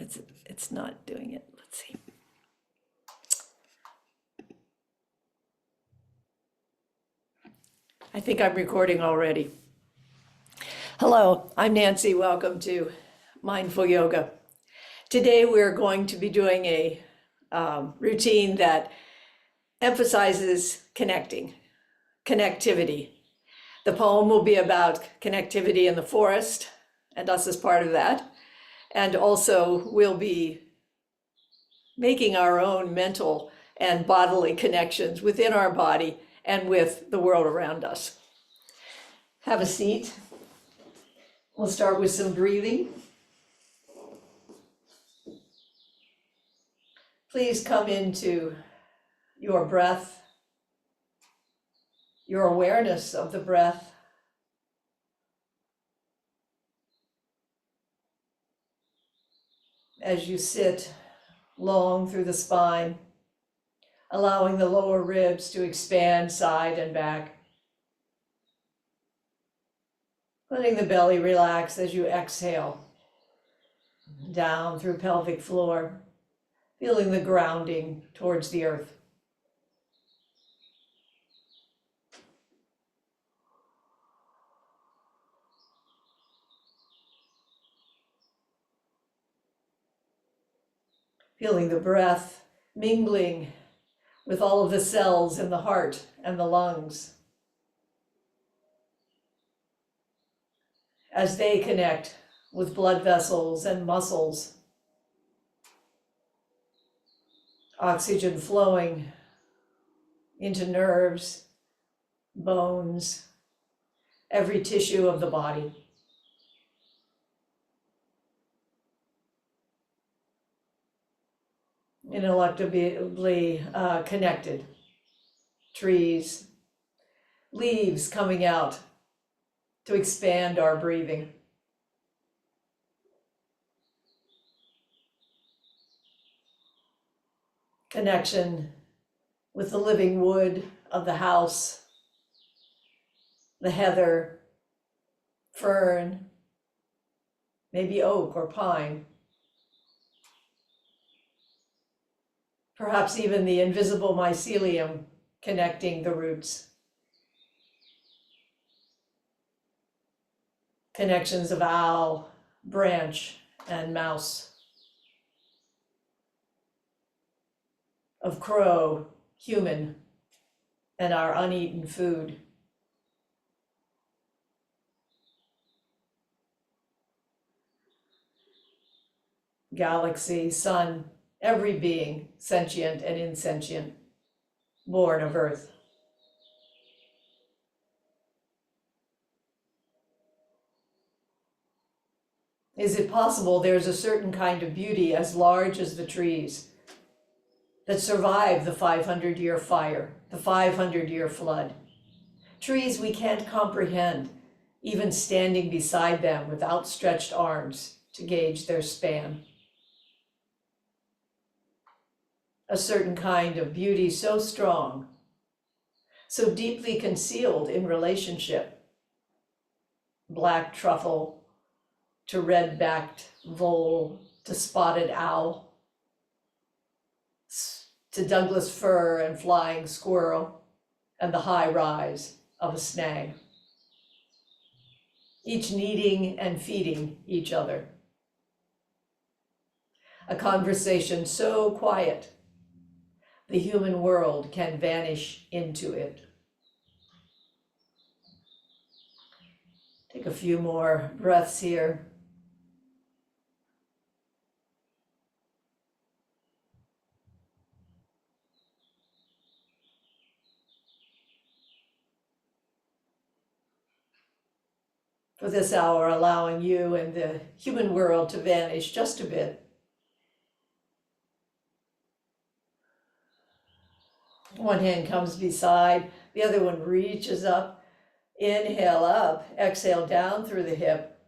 It's not doing it. Let's see. I think I'm recording already. Hello, I'm Nancy. Welcome to Mindful Yoga. Today we're going to be doing a routine that emphasizes connectivity. The poem will be about connectivity in the forest and us as part of that. And also we'll be making our own mental and bodily connections within our body and with the world around us. Have a seat. We'll start with some breathing. Please come into your breath, your awareness of the breath. As you sit long through the spine, allowing the lower ribs to expand side and back. Letting the belly relax as you exhale down through pelvic floor, feeling the grounding towards the earth. Feeling the breath mingling with all of the cells in the heart and the lungs as they connect with blood vessels and muscles. Oxygen flowing into nerves, bones, every tissue of the body. Ineluctably connected. Trees, leaves coming out to expand our breathing. Connection with the living wood of the house, the heather, fern, maybe oak or pine. Perhaps even the invisible mycelium connecting the roots. Connections of owl, branch, and mouse. Of crow, human, and our uneaten food. Galaxy, sun, every being, sentient and insentient, born of earth. Is it possible there's a certain kind of beauty as large as the trees that survive the 500-year fire, the 500-year flood? Trees we can't comprehend, even standing beside them with outstretched arms to gauge their span. A certain kind of beauty so strong, so deeply concealed in relationship. Black truffle to red-backed vole to spotted owl, to Douglas fir and flying squirrel, and the high rise of a snag. Each needing and feeding each other. A conversation so quiet, the human world can vanish into it. Take a few more breaths here. For this hour, allowing you and the human world to vanish just a bit. One hand comes beside, the other one reaches up. Inhale up, exhale down through the hip.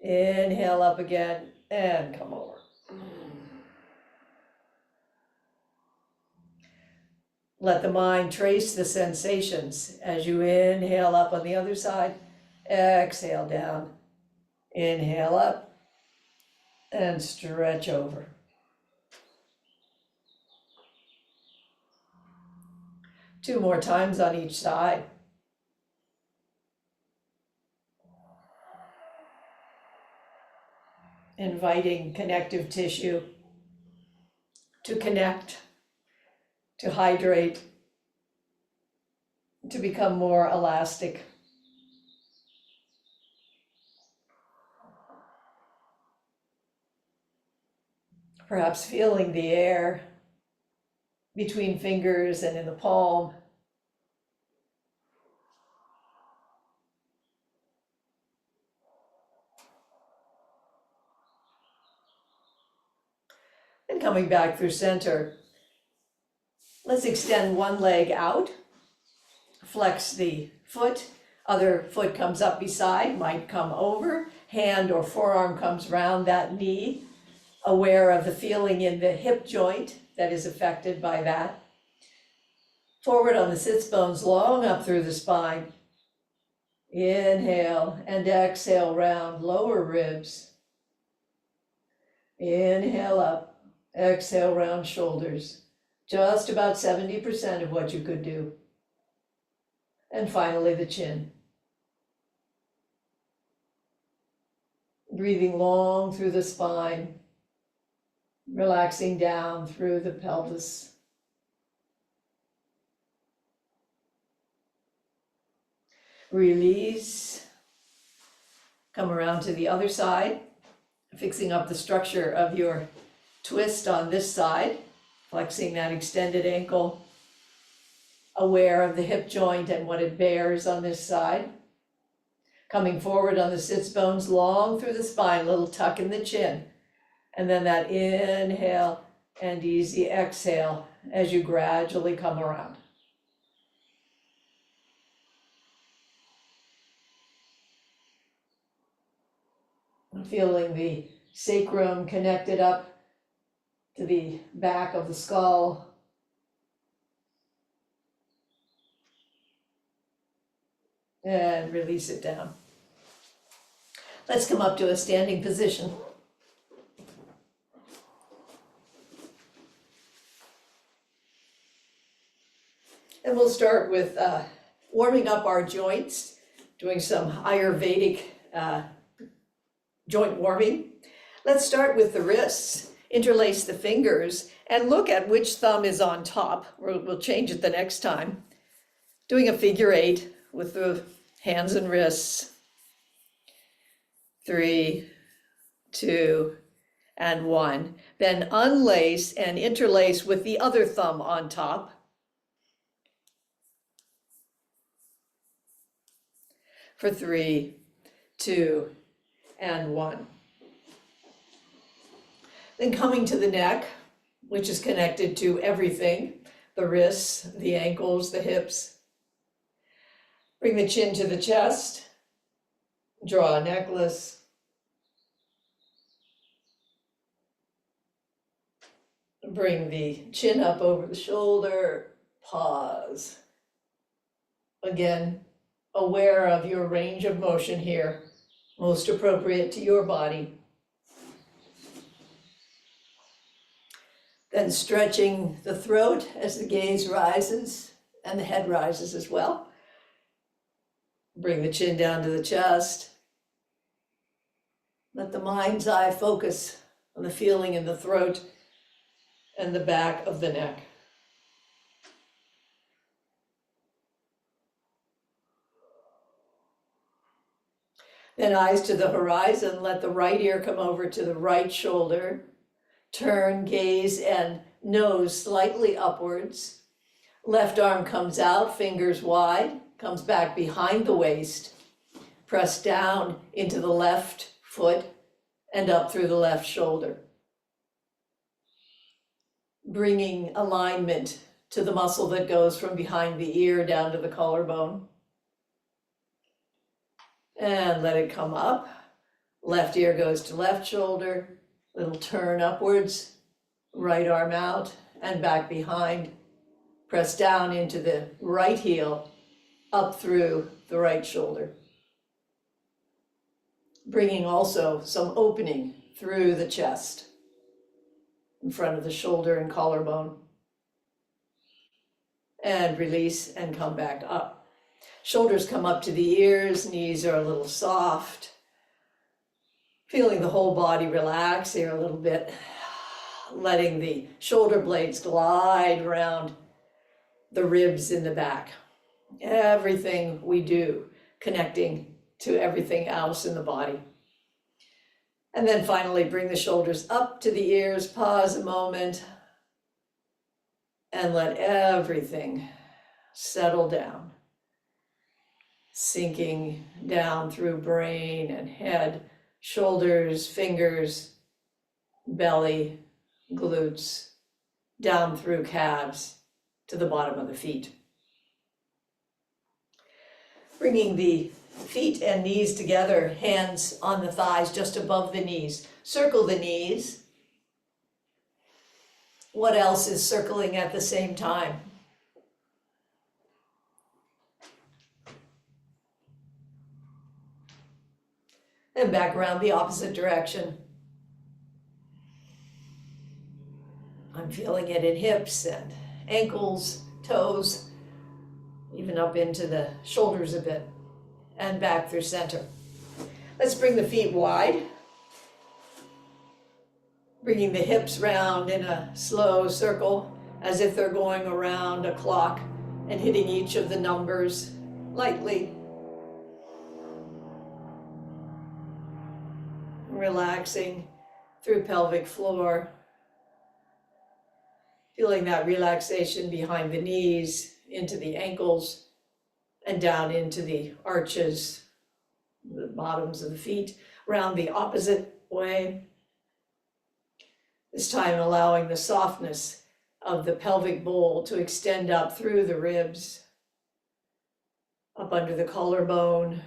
Inhale up again and come over. Let the mind trace the sensations as you inhale up on the other side, exhale down, inhale up, and stretch over. Two more times on each side. Inviting connective tissue to connect, to hydrate, to become more elastic. Perhaps feeling the air between fingers and in the palm. And coming back through center. Let's extend one leg out, flex the foot, other foot comes up beside, might come over, hand or forearm comes round that knee, aware of the feeling in the hip joint that is affected by that. Forward on the sits bones, long up through the spine. Inhale and exhale round lower ribs. Inhale up, exhale round shoulders. Just about 70% of what you could do. And finally the chin. Breathing long through the spine, relaxing down through the pelvis. Release. Come around to the other side, fixing up the structure of your twist on this side, flexing that extended ankle, aware of the hip joint and what it bears on this side. Coming forward on the sits bones, long through the spine, little tuck in the chin. And then that inhale and easy exhale as you gradually come around. Feeling the sacrum connected up to the back of the skull. And release it down. Let's come up to a standing position. And we'll start with warming up our joints, doing some Ayurvedic joint warming. Let's start with the wrists. Interlace the fingers and look at which thumb is on top. We'll change it the next time. Doing a figure 8 with the hands and wrists. 3, 2, and 1. Then unlace and interlace with the other thumb on top. For 3, 2, and 1. Then coming to the neck, which is connected to everything, the wrists, the ankles, the hips. Bring the chin to the chest, draw a necklace. Bring the chin up over the shoulder, pause. Again, aware of your range of motion here, most appropriate to your body. Then stretching the throat as the gaze rises and the head rises as well. Bring the chin down to the chest. Let the mind's eye focus on the feeling in the throat and the back of the neck. Then eyes to the horizon, let the right ear come over to the right shoulder. Turn, gaze, and nose slightly upwards. Left arm comes out, fingers wide, comes back behind the waist. Press down into the left foot and up through the left shoulder. Bringing alignment to the muscle that goes from behind the ear down to the collarbone. And let it come up. Left ear goes to left shoulder. Little turn upwards, right arm out and back behind. Press down into the right heel, up through the right shoulder. Bringing also some opening through the chest, in front of the shoulder and collarbone. And release and come back up. Shoulders come up to the ears, knees are a little soft. Feeling the whole body relax here a little bit. Letting the shoulder blades glide around the ribs in the back. Everything we do connecting to everything else in the body. And then finally bring the shoulders up to the ears, pause a moment, and let everything settle down. Sinking down through brain and head, shoulders, fingers, belly, glutes, down through calves to the bottom of the feet. Bringing the feet and knees together, hands on the thighs just above the knees. Circle the knees. What else is circling at the same time? And back around the opposite direction. I'm feeling it in hips and ankles, toes, even up into the shoulders a bit, and back through center. Let's bring the feet wide. Bringing the hips round in a slow circle, as if they're going around a clock and hitting each of the numbers lightly. Relaxing through pelvic floor. Feeling that relaxation behind the knees, into the ankles, and down into the arches, the bottoms of the feet, round the opposite way. This time allowing the softness of the pelvic bowl to extend up through the ribs, up under the collarbone,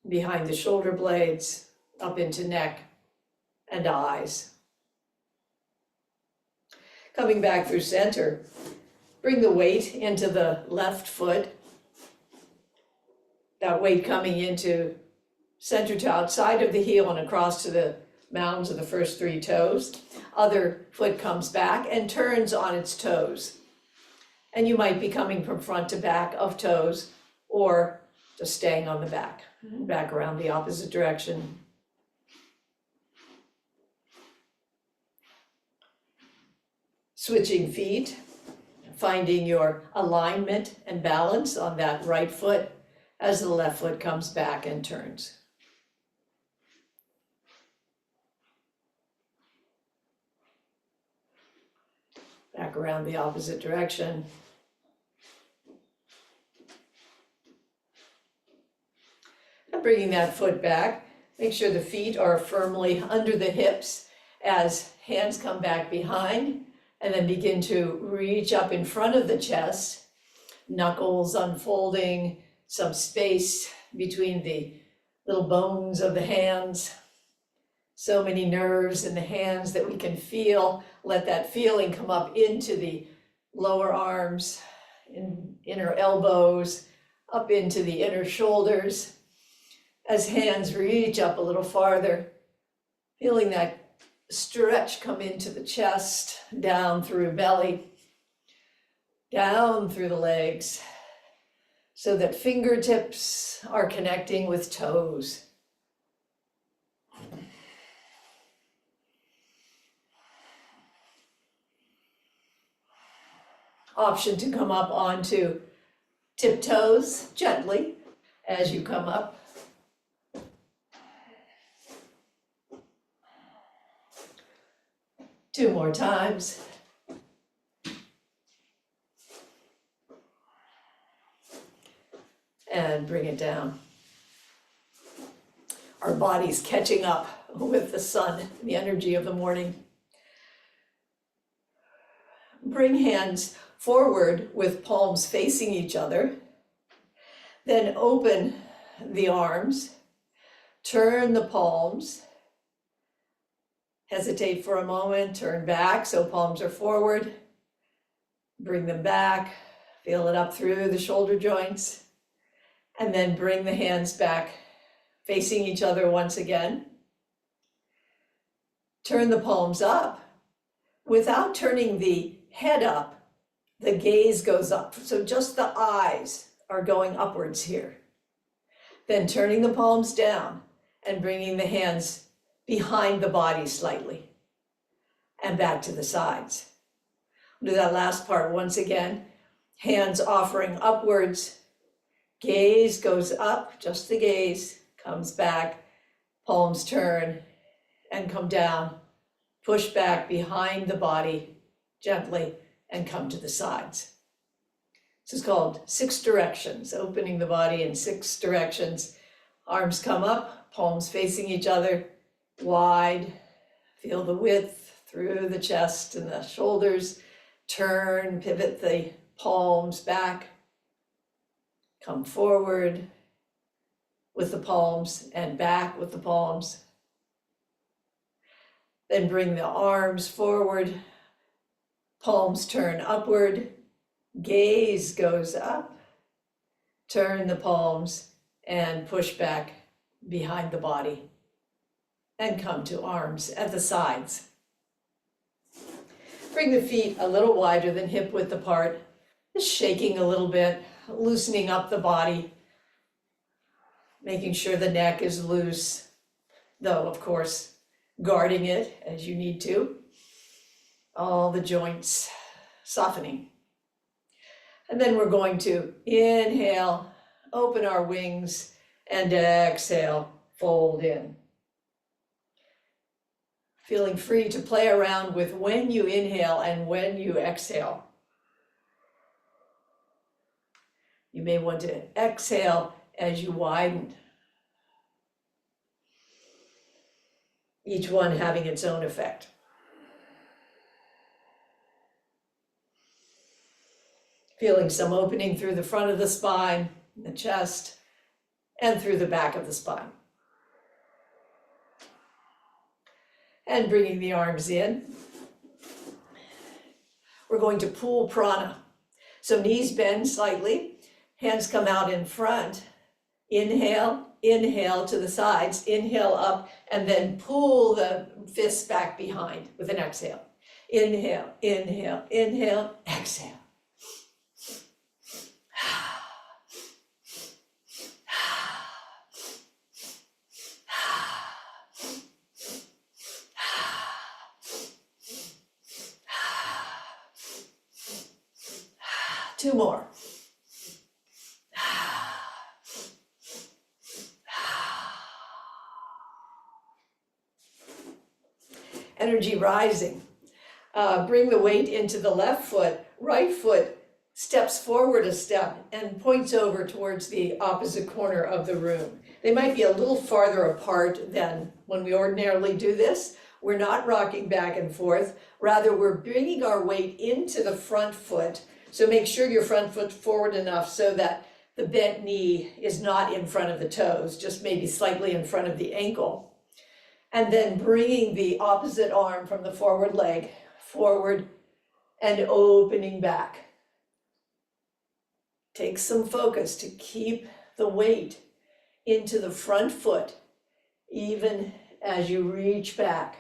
behind the shoulder blades, up into neck and eyes. Coming back through center, bring the weight into the left foot. That weight coming into center to outside of the heel and across to the mounds of the first three toes. Other foot comes back and turns on its toes. And you might be coming from front to back of toes or just staying on the back around the opposite direction. Switching feet, finding your alignment and balance on that right foot as the left foot comes back and turns. Back around the opposite direction. And bringing that foot back, make sure the feet are firmly under the hips as hands come back behind. And then begin to reach up in front of the chest, knuckles unfolding, some space between the little bones of the hands. So many nerves in the hands that we can feel. Let that feeling come up into the lower arms, inner elbows, up into the inner shoulders. As hands reach up a little farther, feeling that stretch come into the chest, down through belly, down through the legs, so that fingertips are connecting with toes. Option to come up onto tiptoes gently as you come up. Two more times. And bring it down. Our body's catching up with the sun, the energy of the morning. Bring hands forward with palms facing each other. Then open the arms. Turn the palms. Hesitate for a moment, turn back so palms are forward. Bring them back, feel it up through the shoulder joints. And then bring the hands back facing each other once again. Turn the palms up. Without turning the head up, the gaze goes up. So just the eyes are going upwards here. Then turning the palms down and bringing the hands behind the body slightly and back to the sides. Do that last part once again. Hands offering upwards. Gaze goes up, just the gaze, comes back, palms turn and come down. Push back behind the body gently and come to the sides. This is called 6 directions, opening the body in 6 directions. Arms come up, palms facing each other, wide. Feel the width through the chest and the shoulders. Turn, pivot the palms back. Come forward with the palms and back with the palms. Then bring the arms forward, palms turn upward, gaze goes up, turn the palms and push back behind the body and come to arms at the sides. Bring the feet a little wider than hip width apart, just shaking a little bit, loosening up the body, making sure the neck is loose, though of course guarding it as you need to. All the joints softening. And then we're going to inhale, open our wings, and exhale, fold in. Feeling free to play around with when you inhale and when you exhale. You may want to exhale as you widen. Each one having its own effect. Feeling some opening through the front of the spine, the chest, and through the back of the spine. And bringing the arms in. We're going to pull prana. So knees bend slightly, hands come out in front. Inhale, inhale to the sides, inhale up, and then pull the fists back behind with an exhale. Inhale, inhale, inhale, exhale. Two more. Energy rising. Bring the weight into the left foot. Right foot steps forward a step and points over towards the opposite corner of the room. They might be a little farther apart than when we ordinarily do this. We're not rocking back and forth. Rather, we're bringing our weight into the front foot. So make sure your front foot's forward enough so that the bent knee is not in front of the toes, just maybe slightly in front of the ankle. And then bringing the opposite arm from the forward leg forward and opening back. Take some focus to keep the weight into the front foot, even as you reach back.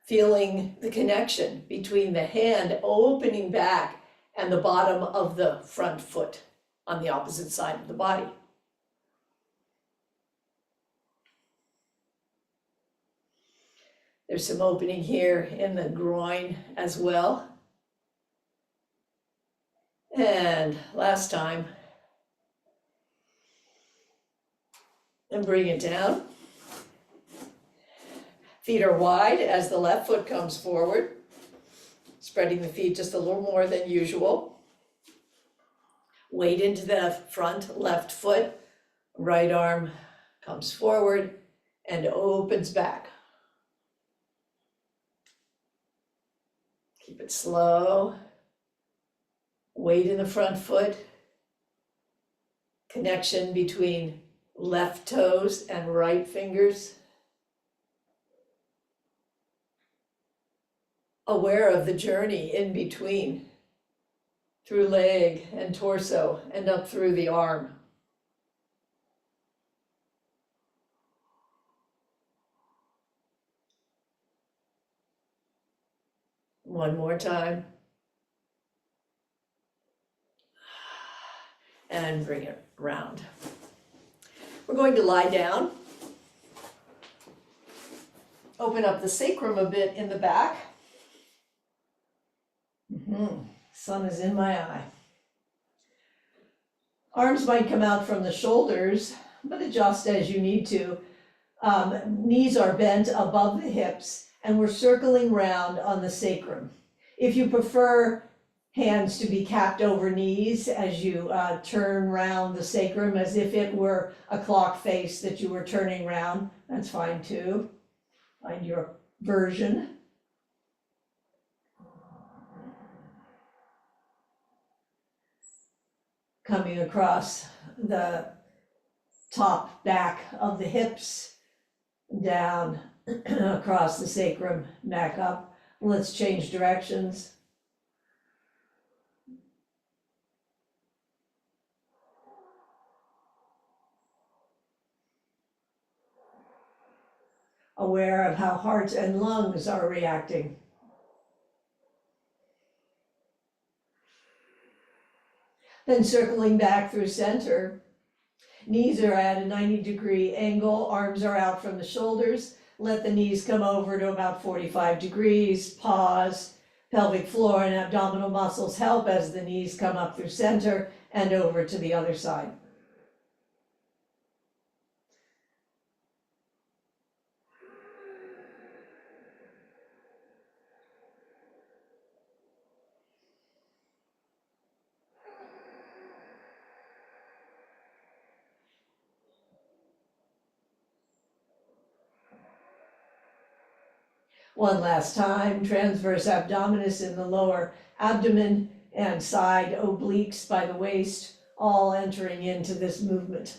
Feeling the connection between the hand opening back and the bottom of the front foot on the opposite side of the body. There's some opening here in the groin as well. And last time. And bring it down. Feet are wide as the left foot comes forward, spreading the feet just a little more than usual. Weight into the front left foot, right arm comes forward and opens back. Keep it slow. Weight in the front foot. Connection between left toes and right fingers. Aware of the journey in between. through leg and torso, and up through the arm. One more time. And bring it around. We're going to lie down. Open up the sacrum a bit in the back. Sun is in my eye. Arms might come out from the shoulders, but adjust as you need to. Knees are bent above the hips, and we're circling round on the sacrum. If you prefer hands to be capped over knees as you turn round the sacrum as if it were a clock face that you were turning round, that's fine too. Find your version. Coming across the top back of the hips, down across the sacrum, back up. Let's change directions. Aware of how heart and lungs are reacting. Then circling back through center, knees are at a 90-degree angle, arms are out from the shoulders. Let the knees come over to about 45 degrees, pause. Pelvic floor and abdominal muscles help as the knees come up through center and over to the other side. One last time, transverse abdominis in the lower abdomen and side obliques by the waist, all entering into this movement.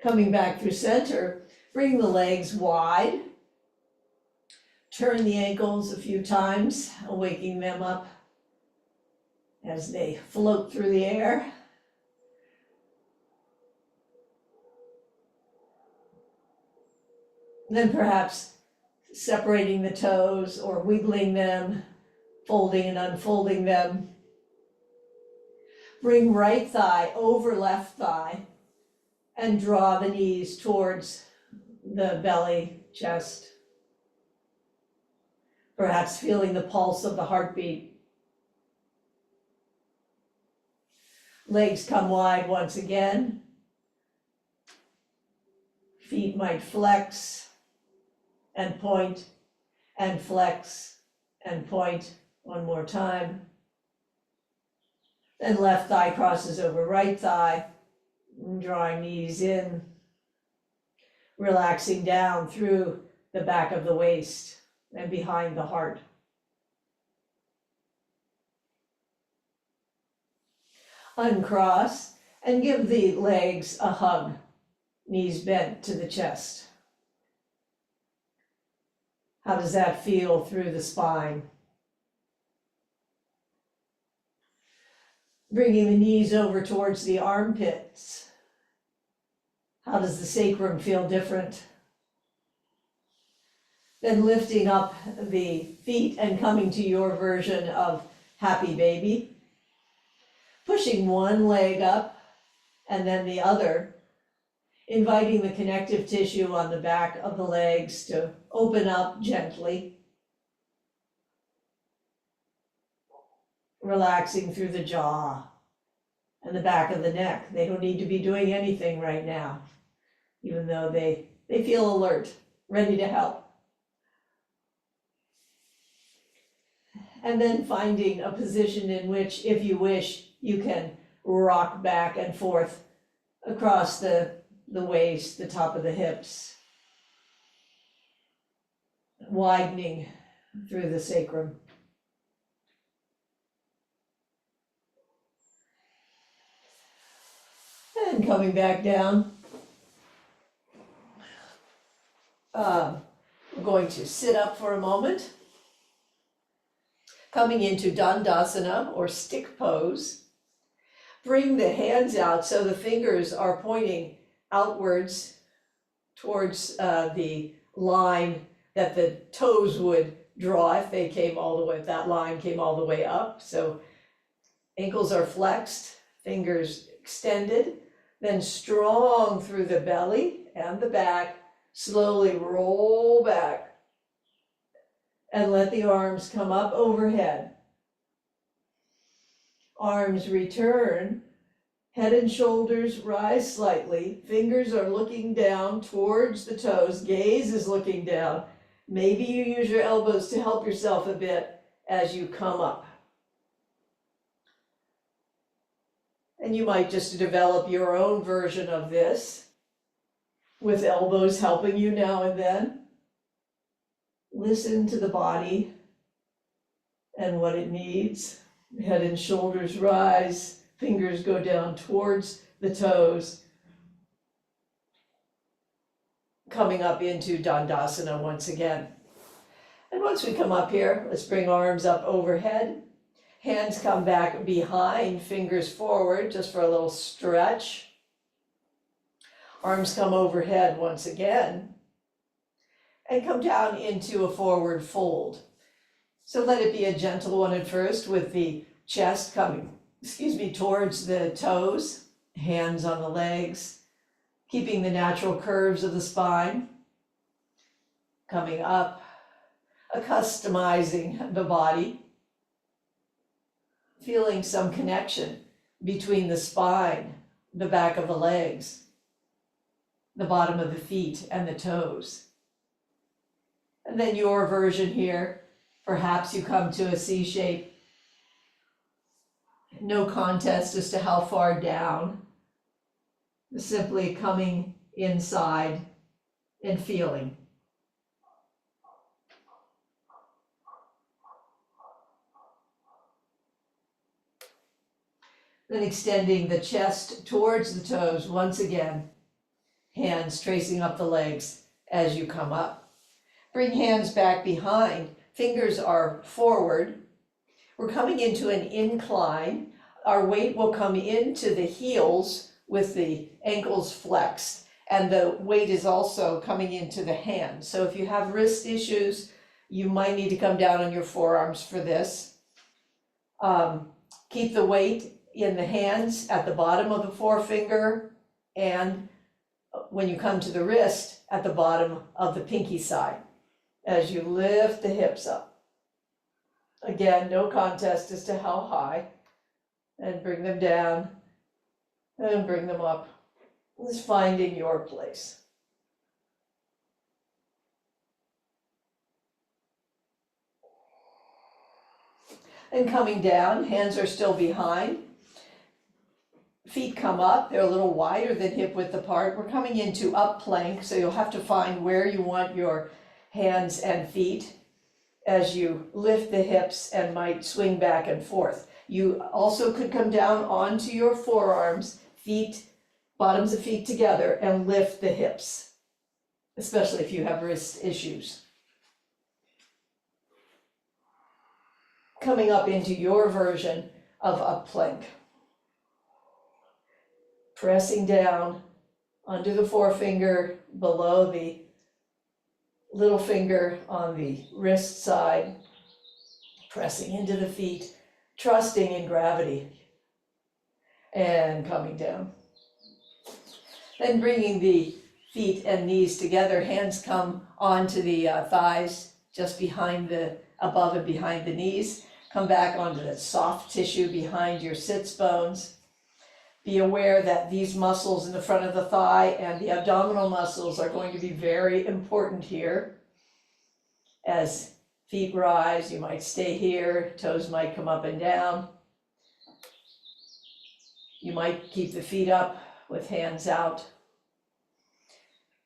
Coming back through center, bring the legs wide. Turn the ankles a few times, waking them up as they float through the air. Then perhaps separating the toes or wiggling them, folding and unfolding them. Bring right thigh over left thigh and draw the knees towards the belly, chest. Perhaps feeling the pulse of the heartbeat. Legs come wide once again. Feet might flex and point, and flex, and point. One more time. Then left thigh crosses over right thigh, drawing knees in, relaxing down through the back of the waist and behind the heart. Uncross and give the legs a hug, knees bent to the chest. How does that feel through the spine? Bringing the knees over towards the armpits. How does the sacrum feel different? Then lifting up the feet and coming to your version of happy baby. Pushing one leg up and then the other. Inviting the connective tissue on the back of the legs to open up gently. Relaxing through the jaw and the back of the neck. They don't need to be doing anything right now, even though they feel alert, ready to help. And then finding a position in which, if you wish, you can rock back and forth across the waist, the top of the hips, widening through the sacrum. And coming back down. We're going to sit up for a moment. Coming into Dandasana or stick pose. Bring the hands out so the fingers are pointing outwards towards the line that the toes would draw if they came all the way, if that line came all the way up. So ankles are flexed, fingers extended, then strong through the belly and the back, slowly roll back and let the arms come up overhead. Arms return, head and shoulders rise slightly, fingers are looking down towards the toes, gaze is looking down. Maybe you use your elbows to help yourself a bit as you come up. And you might just develop your own version of this with elbows helping you now and then. Listen to the body and what it needs. Head and shoulders rise, fingers go down towards the toes. Coming up into Dandasana once again. And once we come up here, let's bring arms up overhead. Hands come back behind, fingers forward, just for a little stretch. Arms come overhead once again. And come down into a forward fold. So let it be a gentle one at first with the chest coming, towards the toes, hands on the legs, keeping the natural curves of the spine. Coming up, accustomizing the body. Feeling some connection between the spine, the back of the legs, the bottom of the feet, and the toes. And then your version here, perhaps you come to a C shape. No contest as to how far down. Simply coming inside and feeling. Then extending the chest towards the toes once again. Hands tracing up the legs as you come up. Bring hands back behind. Fingers are forward. We're coming into an incline. Our weight will come into the heels with the ankles flexed. And the weight is also coming into the hands. So if you have wrist issues, you might need to come down on your forearms for this. Keep the weight in the hands at the bottom of the forefinger, and when you come to the wrist, at the bottom of the pinky side, as you lift the hips up. Again, no contest as to how high, and bring them down, and bring them up. Just finding your place. And coming down, hands are still behind. Feet come up, they're a little wider than hip width apart. We're coming into up plank, so you'll have to find where you want your hands and feet as you lift the hips and might swing back and forth. You also could come down onto your forearms, feet, bottoms of feet together, and lift the hips, especially if you have wrist issues. Coming up into your version of up plank. Pressing down under the forefinger, below the little finger on the wrist side, pressing into the feet, trusting in gravity, and coming down. Then bringing the feet and knees together, hands come onto the thighs, just behind above and behind the knees. Come back onto the soft tissue behind your sits bones. Be aware that these muscles in the front of the thigh and the abdominal muscles are going to be very important here. As feet rise, you might stay here, toes might come up and down. You might keep the feet up with hands out.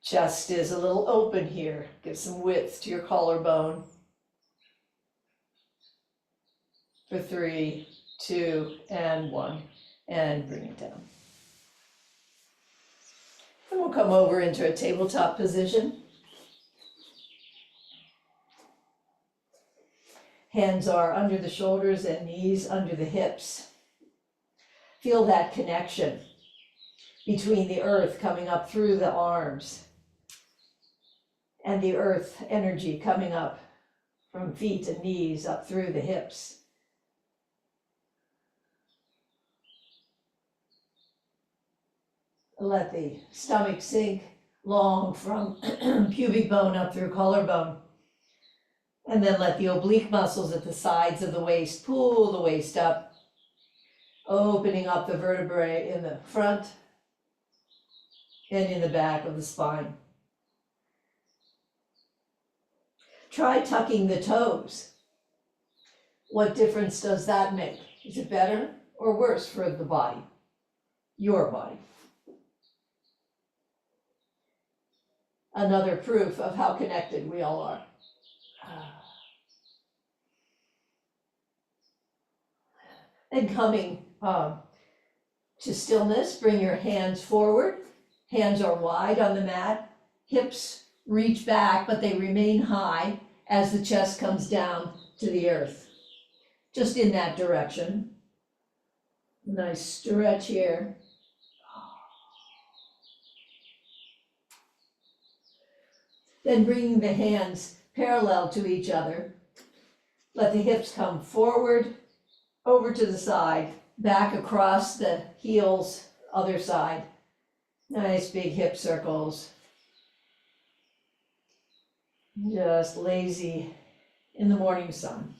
Chest is a little open here. Give some width to your collarbone. For 3, 2, and 1. And bring it down. And we'll come over into a tabletop position. Hands are under the shoulders and knees under the hips. Feel that connection between the earth coming up through the arms and the earth energy coming up from feet and knees up through the hips. Let the stomach sink long from pubic bone up through collarbone. And then let the oblique muscles at the sides of the waist pull the waist up, opening up the vertebrae in the front and in the back of the spine. Try tucking the toes. What difference does that make? Is it better or worse for the body? Your body. Another proof of how connected we all are. And coming to stillness, bring your hands forward. Hands are wide on the mat. Hips reach back, but they remain high as the chest comes down to the earth. Just in that direction. Nice stretch here. Then bringing the hands parallel to each other. Let the hips come forward, over to the side, back across the heels, other side. Nice big hip circles. Just lazy in the morning sun.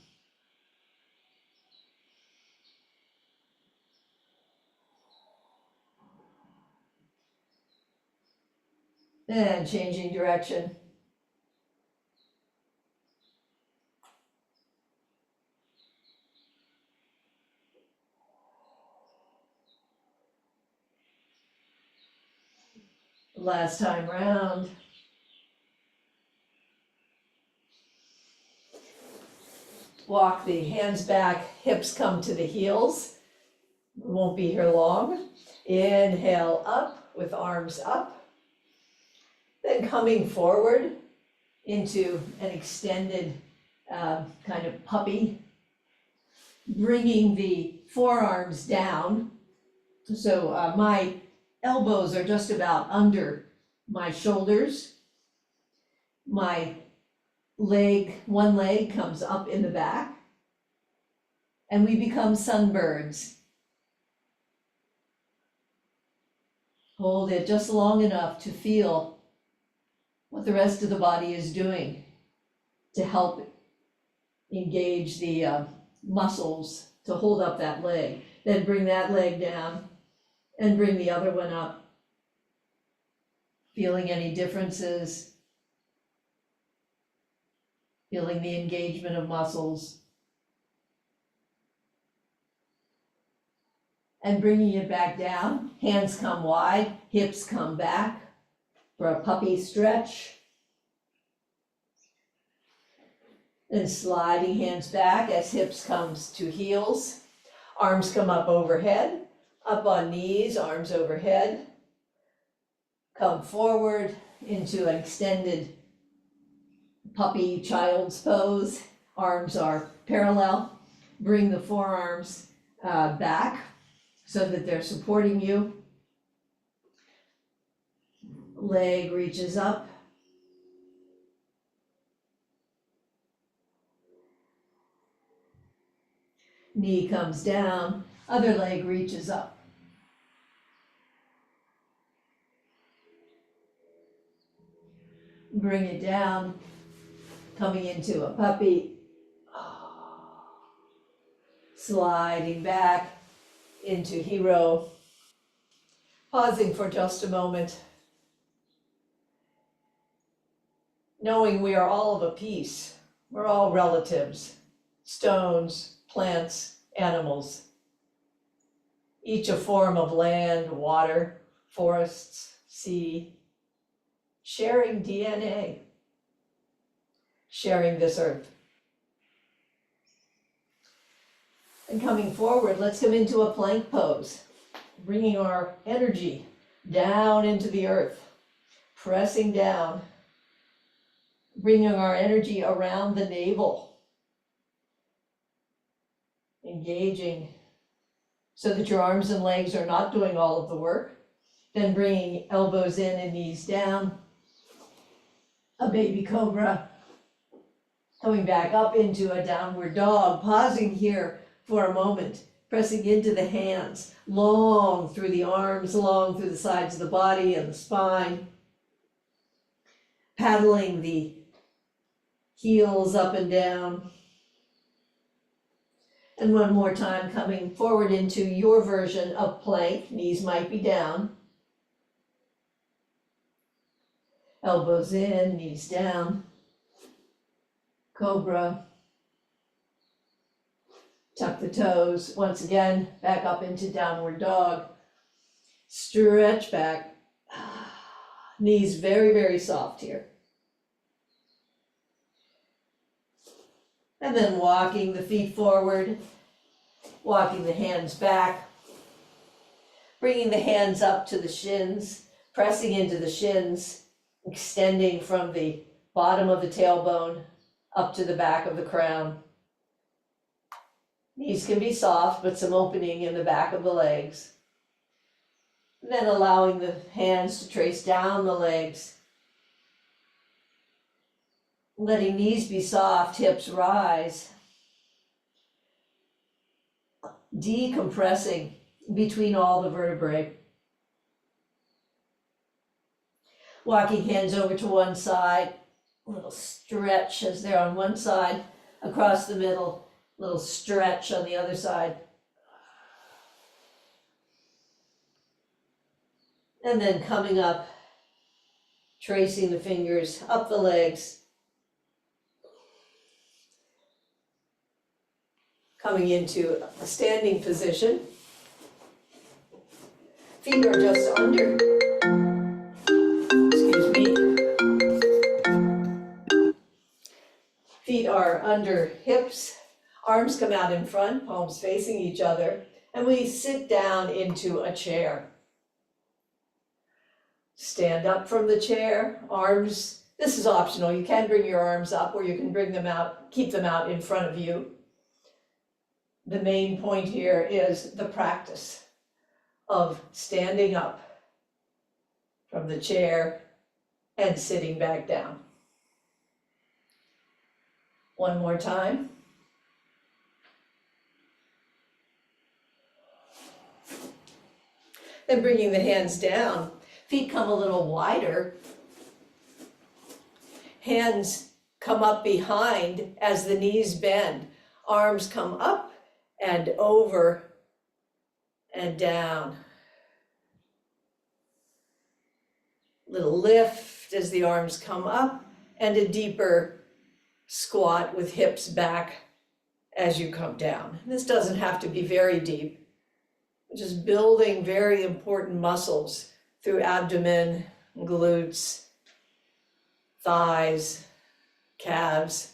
And changing direction. Last time round. Walk the hands back, hips come to the heels. We won't be here long. Inhale up with arms up. Then coming forward into an extended kind of puppy. Bringing the forearms down. So my elbows are just about under my shoulders. My leg, one leg comes up in the back, and we become sunbirds. Hold it just long enough to feel what the rest of the body is doing to help engage the muscles to hold up that leg. Then bring that leg down and bring the other one up. Feeling any differences? Feeling the engagement of muscles. And bringing it back down. Hands come wide, hips come back for a puppy stretch. Then sliding hands back as hips comes to heels. Arms come up overhead, up on knees, arms overhead. Come forward into an extended puppy child's pose. Arms are parallel. Bring the forearms back so that they're supporting you. Leg reaches up. Knee comes down, other leg reaches up. Bring it down, coming into a puppy. Sliding back into hero. Pausing for just a moment. Knowing we are all of a piece. We're all relatives. Stones, plants, animals. Each a form of land, water, forests, sea. Sharing DNA. Sharing this earth. And coming forward, let's come into a plank pose. Bringing our energy down into the earth. Pressing down. Bringing our energy around the navel. engaging so that your arms and legs are not doing all of the work. Then bringing elbows in and knees down, a baby cobra, coming back up into a downward dog, pausing here for a moment, pressing into the hands, long through the arms, long through the sides of the body and the spine, paddling the heels up and down. And one more time, coming forward into your version of plank, knees might be down. Elbows in, knees down. Cobra. Tuck the toes. Once again, back up into downward dog. Stretch back. Knees very, very soft here. And then walking the feet forward, walking the hands back, bringing the hands up to the shins, pressing into the shins, extending from the bottom of the tailbone up to the back of the crown. Knees can be soft, but some opening in the back of the legs. And then allowing the hands to trace down the legs. Letting knees be soft, hips rise. Decompressing between all the vertebrae. Walking hands over to one side, a little stretch as they're on one side, across the middle, a little stretch on the other side. And then coming up, tracing the fingers up the legs. Coming into a standing position. Feet are just under. Excuse me. Feet are under hips. Arms come out in front, palms facing each other. And we sit down into a chair. Stand up from the chair, arms. This is optional. You can bring your arms up or you can bring them out, keep them out in front of you. The main point here is the practice of standing up from the chair and sitting back down. One more time. Then bringing the hands down, feet come a little wider. Hands come up behind as the knees bend. Arms come up and over and down. Little lift as the arms come up and a deeper squat with hips back as you come down. This doesn't have to be very deep. Just building very important muscles through abdomen, glutes, thighs, calves.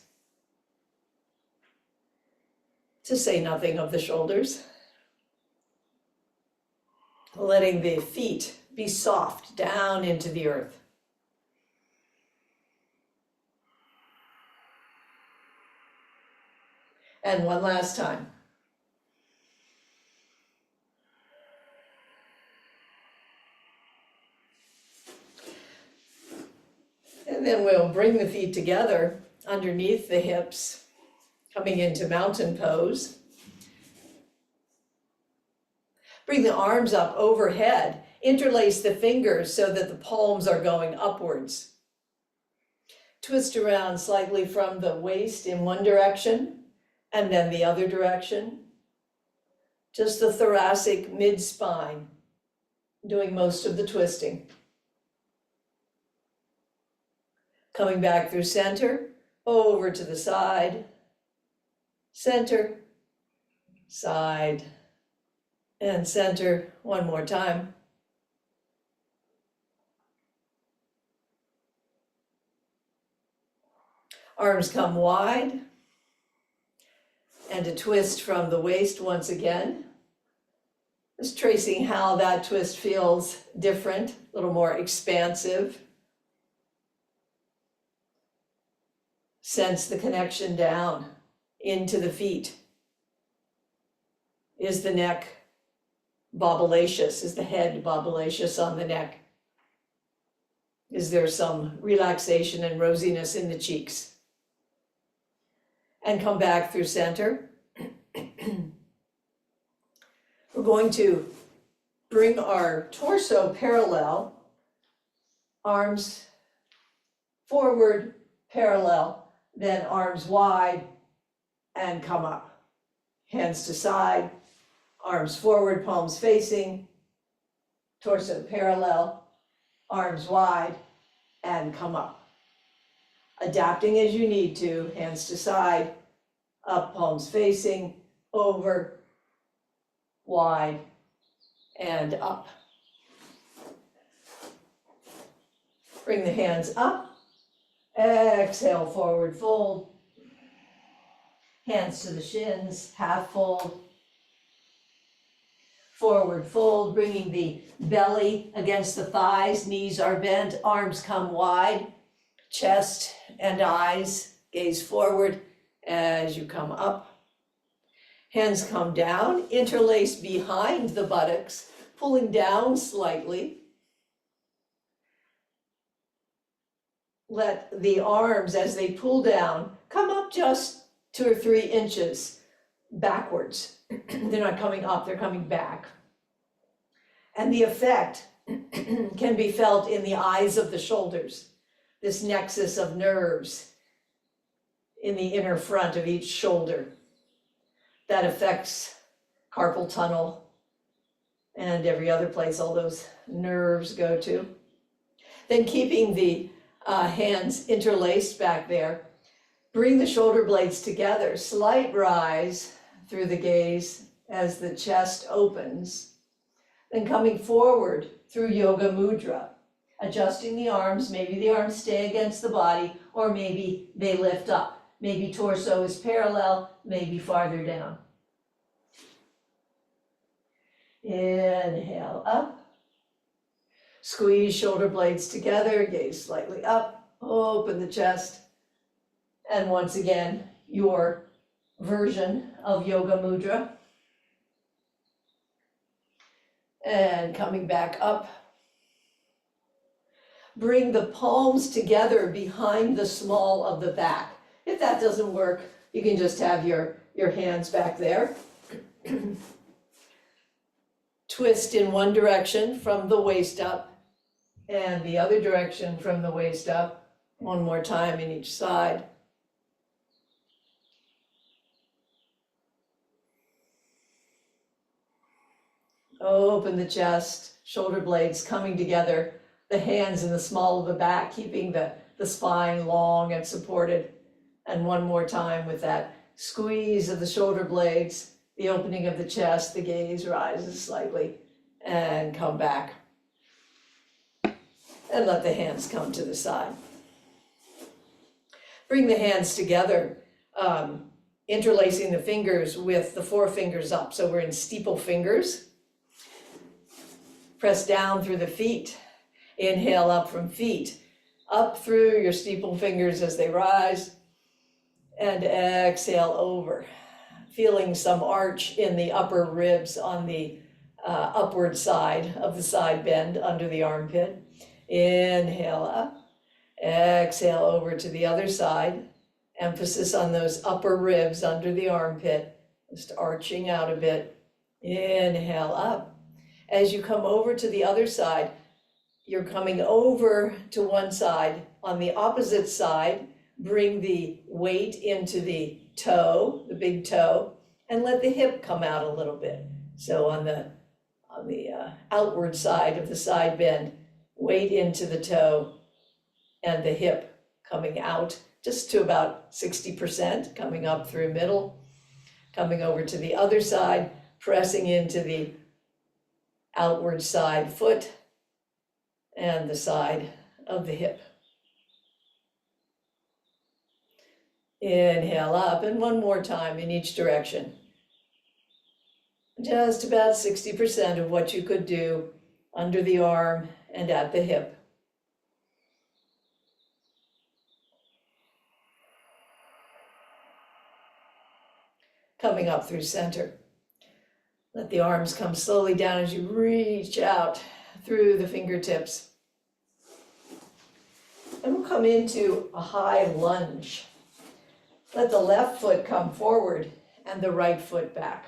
To say nothing of the shoulders. Letting the feet be soft down into the earth. And one last time. And then we'll bring the feet together underneath the hips. Coming into mountain pose. Bring the arms up overhead. Interlace the fingers so that the palms are going upwards. Twist around slightly from the waist in one direction and then the other direction. Just the thoracic mid-spine doing most of the twisting. Coming back through center, over to the side. Center, side, and center. One more time. Arms come wide, and a twist from the waist once again. Just tracing how that twist feels different, a little more expansive. Sense the connection down into the feet. Is the neck bobbleaceous? Is the head bobbleaceous on the neck? Is there some relaxation and rosiness in the cheeks? And come back through center. We're going to bring our torso parallel, arms forward, parallel, then arms wide, and come up. Hands to side, arms forward, palms facing, torso parallel, arms wide, and come up. Adapting as you need to, hands to side, up, palms facing, over, wide, and up. Bring the hands up, exhale, forward fold, hands to the shins, half fold, forward fold, bringing the belly against the thighs, knees are bent, arms come wide, chest and eyes gaze forward as you come up. Hands come down, interlace behind the buttocks, pulling down slightly. Let the arms, as they pull down, come up just 2 or 3 inches backwards. They're not coming up, they're coming back. And the effect can be felt in the eyes of the shoulders, this nexus of nerves in the inner front of each shoulder that affects carpal tunnel and every other place all those nerves go to. Then keeping the hands interlaced back there, bring the shoulder blades together, slight rise through the gaze as the chest opens. Then coming forward through yoga mudra, adjusting the arms, maybe the arms stay against the body, or maybe they lift up. Maybe torso is parallel, maybe farther down. Inhale up. Squeeze shoulder blades together, gaze slightly up, open the chest. And once again, your version of yoga mudra. And coming back up. Bring the palms together behind the small of the back. If that doesn't work, you can just have your hands back there. Twist in one direction from the waist up and the other direction from the waist up. One more time in each side. Open the chest, shoulder blades coming together, the hands in the small of the back, keeping the spine long and supported. And one more time with that squeeze of the shoulder blades, the opening of the chest, the gaze rises slightly, and come back. And let the hands come to the side. Bring the hands together, interlacing the fingers with the forefingers up. So we're in steeple fingers. Press down through the feet. Inhale up from feet. Up through your steeple fingers as they rise. And exhale over. Feeling some arch in the upper ribs on the upward side of the side bend under the armpit. Inhale up. Exhale over to the other side. Emphasis on those upper ribs under the armpit. Just arching out a bit. Inhale up. As you come over to the other side, you're coming over to one side. On the opposite side, bring the weight into the toe, the big toe, and let the hip come out a little bit. So on the outward side of the side bend, weight into the toe and the hip coming out just to about 60%, coming up through middle, coming over to the other side, pressing into the outward side foot and the side of the hip. Inhale up, and one more time in each direction. Just about 60% of what you could do under the arm and at the hip. Coming up through center. Let the arms come slowly down as you reach out through the fingertips. And we'll come into a high lunge. Let the left foot come forward and the right foot back.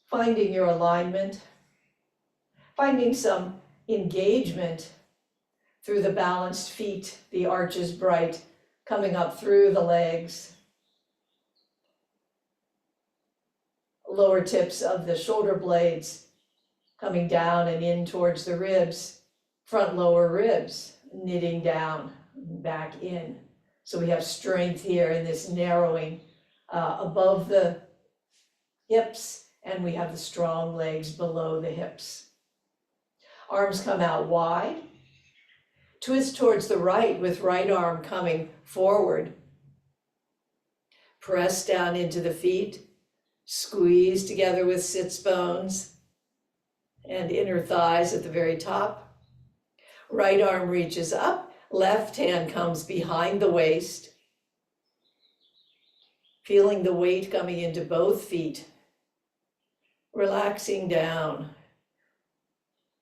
Finding your alignment, finding some engagement through the balanced feet, the arches bright, coming up through the legs. Lower tips of the shoulder blades coming down and in towards the ribs, front lower ribs knitting down, back in. So we have strength here in this narrowing above the hips, and we have the strong legs below the hips. Arms come out wide. Twist towards the right with right arm coming forward. Press down into the feet. Squeeze together with sits bones and inner thighs at the very top. Right arm reaches up. Left hand comes behind the waist. Feeling the weight coming into both feet. Relaxing down.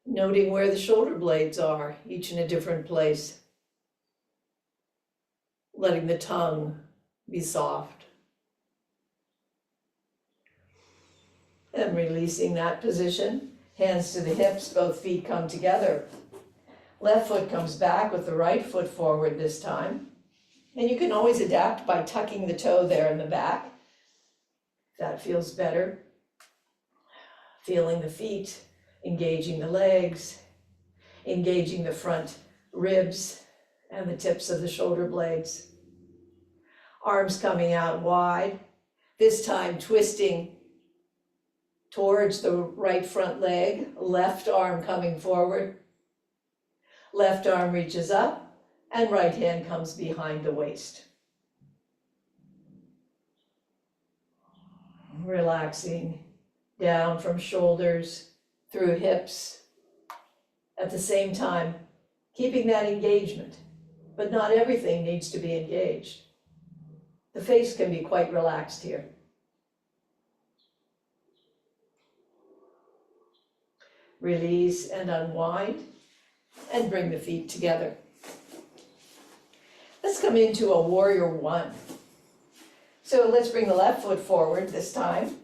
Noting where the shoulder blades are, each in a different place. Letting the tongue be soft. And releasing that position. Hands to the hips, both feet come together. Left foot comes back with the right foot forward this time. And you can always adapt by tucking the toe there in the back. That feels better. Feeling the feet, engaging the legs, engaging the front ribs and the tips of the shoulder blades. Arms coming out wide, this time twisting towards the right front leg, left arm coming forward. Left arm reaches up and right hand comes behind the waist. Relaxing down from shoulders through hips. At the same time, keeping that engagement, but not everything needs to be engaged. The face can be quite relaxed here. Release and unwind and bring the feet together. Let's come into a warrior one. So let's bring the left foot forward this time.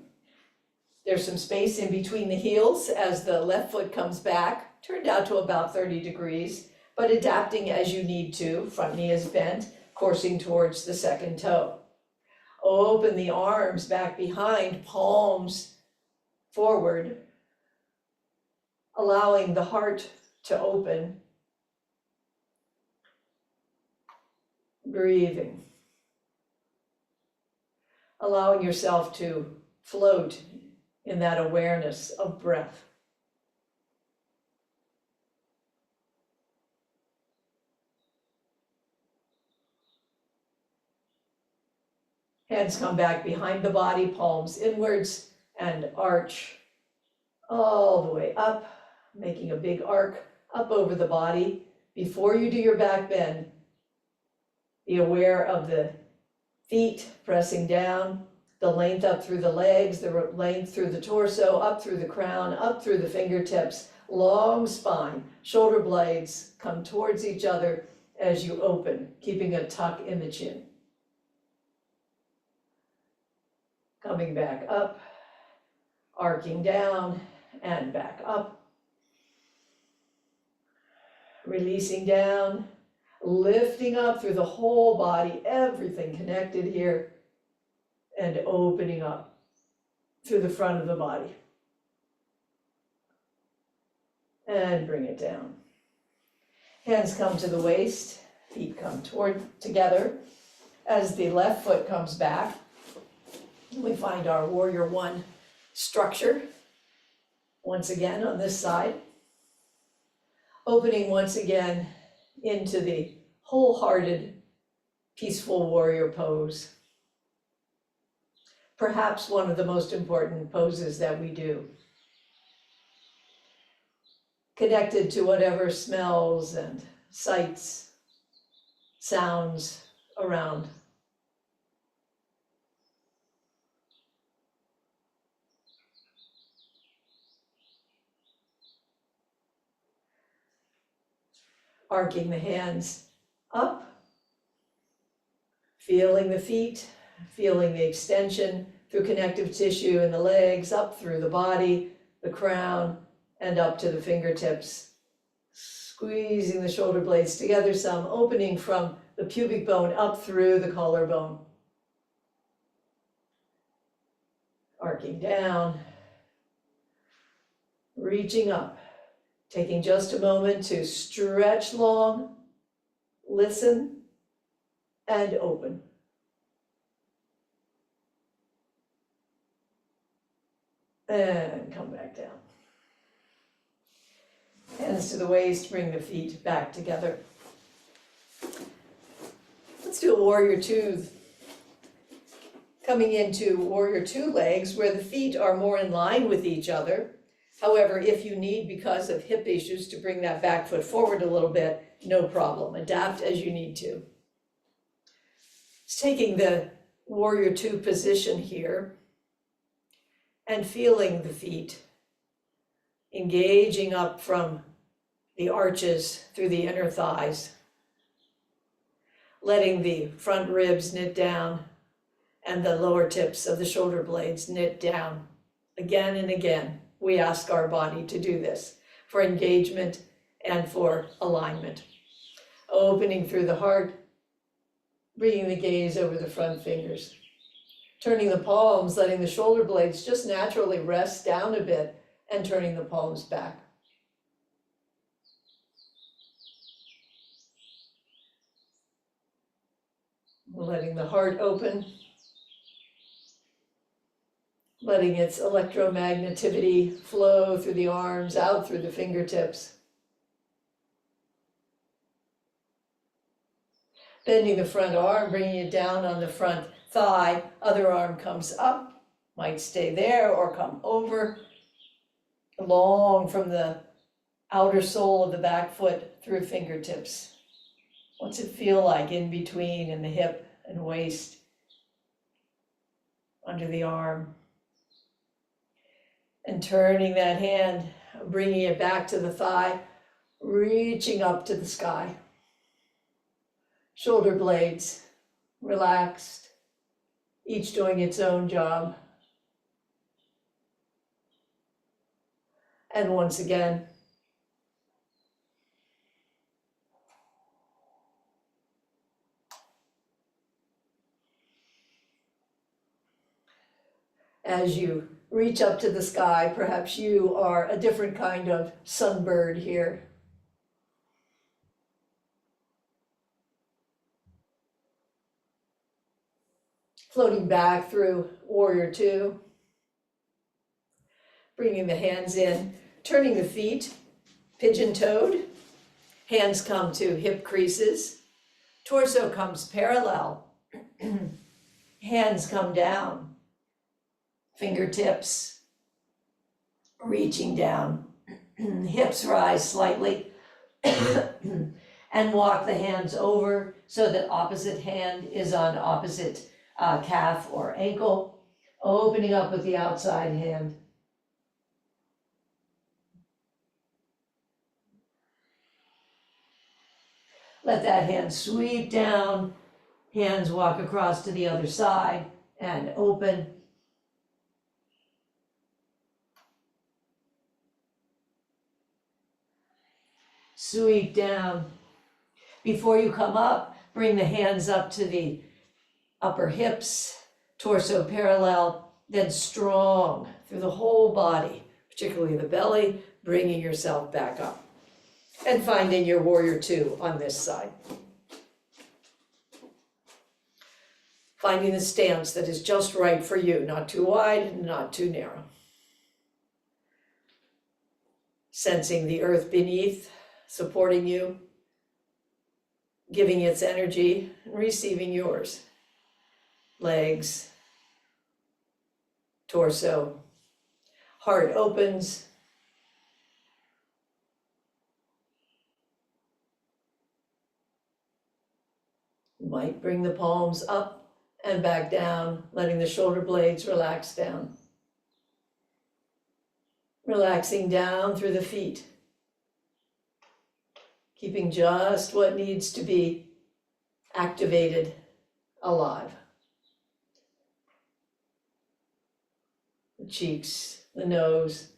There's some space in between the heels as the left foot comes back, turned out to about 30 degrees, but adapting as you need to. Front knee is bent, coursing towards the second toe. Open the arms back behind, palms forward, allowing the heart to open. Breathing. Allowing yourself to float in that awareness of breath. Hands come back behind the body, palms inwards, and arch all the way up, making a big arc up over the body. Before you do your back bend, be aware of the feet pressing down, the length up through the legs, the length through the torso, up through the crown, up through the fingertips, long spine, shoulder blades come towards each other as you open, keeping a tuck in the chin. Coming back up, arcing down and back up. Releasing down, lifting up through the whole body, everything connected here, and opening up through the front of the body. And bring it down. Hands come to the waist, feet come together. As the left foot comes back, we find our warrior one structure once again on this side. Opening once again into the wholehearted, peaceful warrior pose. Perhaps one of the most important poses that we do. Connected to whatever smells and sights, sounds around. arcing the hands up, feeling the feet, feeling the extension through connective tissue in the legs, up through the body, the crown, and up to the fingertips. Squeezing the shoulder blades together some, opening from the pubic bone up through the collarbone. Arcing down, reaching up, taking just a moment to stretch long, listen, and open. And come back down. Hands to the waist, bring the feet back together. Let's do a warrior two. Coming into warrior two legs where the feet are more in line with each other. However, if you need, because of hip issues, to bring that back foot forward a little bit, no problem. Adapt as you need to. It's taking the warrior two position here and feeling the feet engaging up from the arches through the inner thighs, letting the front ribs knit down and the lower tips of the shoulder blades knit down. Again and again, we ask our body to do this for engagement and for alignment. Opening through the heart, bringing the gaze over the front fingers. Turning the palms, letting the shoulder blades just naturally rest down a bit and turning the palms back. Letting the heart open. Letting its electromagnetivity flow through the arms, out through the fingertips. Bending the front arm, bringing it down on the front thigh. Other arm comes up, might stay there or come over. Long from the outer sole of the back foot through fingertips. What's it feel like in between in the hip and waist, under the arm? And turning that hand, bringing it back to the thigh, reaching up to the sky. Shoulder blades relaxed, each doing its own job. And once again, as you reach up to the sky, perhaps you are a different kind of sunbird here. Floating back through warrior two. Bringing the hands in, turning the feet, pigeon-toed. Hands come to hip creases. Torso comes parallel. Hands come down. Fingertips reaching down. Hips rise slightly. And walk the hands over so that opposite hand is on opposite calf or ankle. Opening up with the outside hand. Let that hand sweep down, hands walk across to the other side and open. Sweep down. Before you come up, bring the hands up to the upper hips, torso parallel, then strong through the whole body, particularly the belly, bringing yourself back up. And finding your warrior two on this side. Finding the stance that is just right for you, not too wide, not too narrow. Sensing the earth beneath, supporting you, giving its energy, and receiving yours. Legs, torso, heart opens. Might bring the palms up and back down, letting the shoulder blades relax down. Relaxing down through the feet. keeping just what needs to be activated alive. The cheeks, the nose,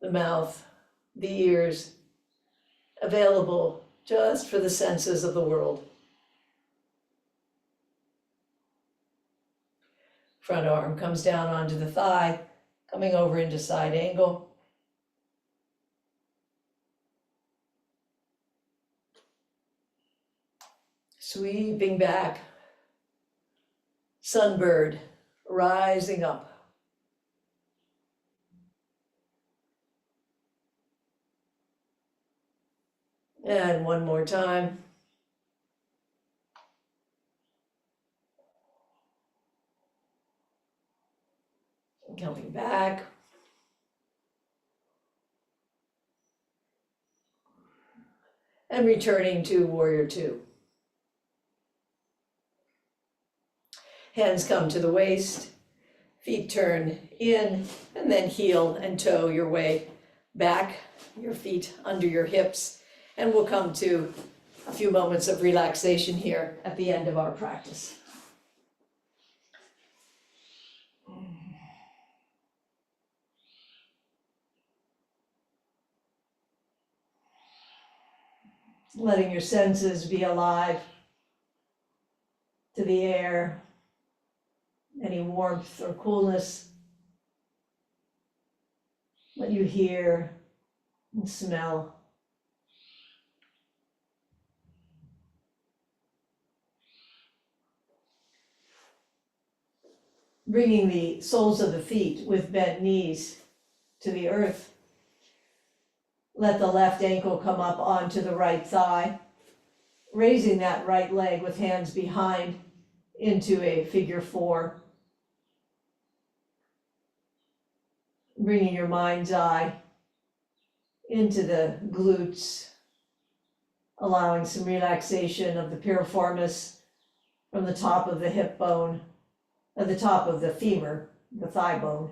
the mouth, the ears, available just for the senses of the world. Front arm comes down onto the thigh, coming over into side angle. Sweeping back, sunbird, rising up. And one more time. Coming back. And returning to warrior two. Hands come to the waist, feet turn in, and then heel and toe your way back, your feet under your hips. And we'll come to a few moments of relaxation here at the end of our practice. Letting your senses be alive to the air, any warmth or coolness, what you hear and smell. Bringing the soles of the feet with bent knees to the earth. Let the left ankle come up onto the right thigh, raising that right leg with hands behind into a figure four. Bringing your mind's eye into the glutes, allowing some relaxation of the piriformis from the top of the hip bone, at the top of the femur, the thigh bone,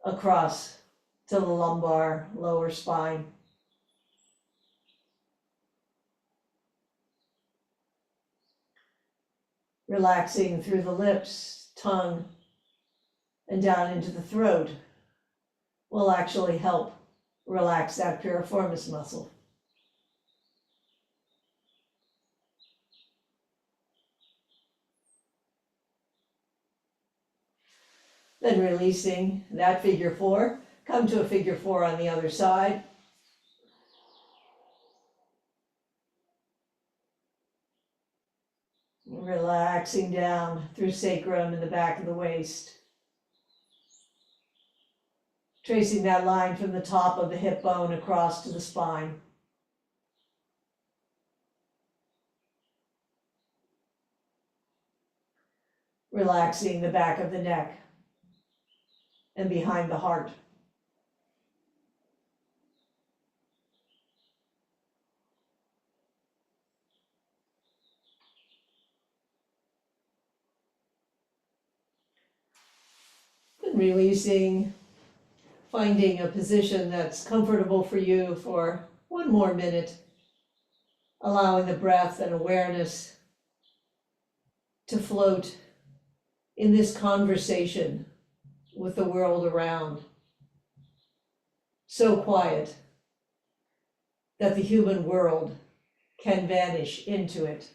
across to the lumbar, lower spine. Relaxing through the lips, tongue, and down into the throat will actually help relax that piriformis muscle. Then releasing that figure four, come to a figure four on the other side. Relaxing down through sacrum and the back of the waist. Tracing that line from the top of the hip bone across to the spine. Relaxing the back of the neck and behind the heart. And releasing, finding a position that's comfortable for you for one more minute, allowing the breath and awareness to float in this conversation with the world around. So quiet that the human world can vanish into it.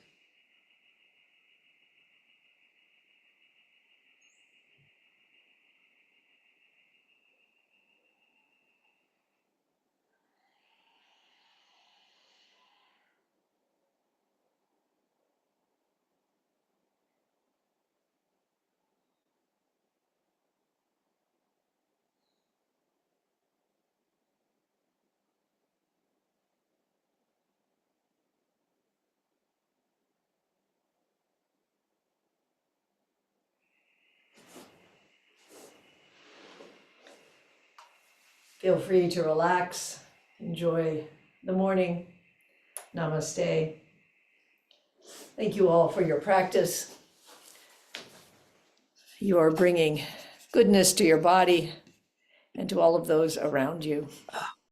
Feel free to relax, enjoy the morning. Namaste. Thank you all for your practice. You are bringing goodness to your body and to all of those around you.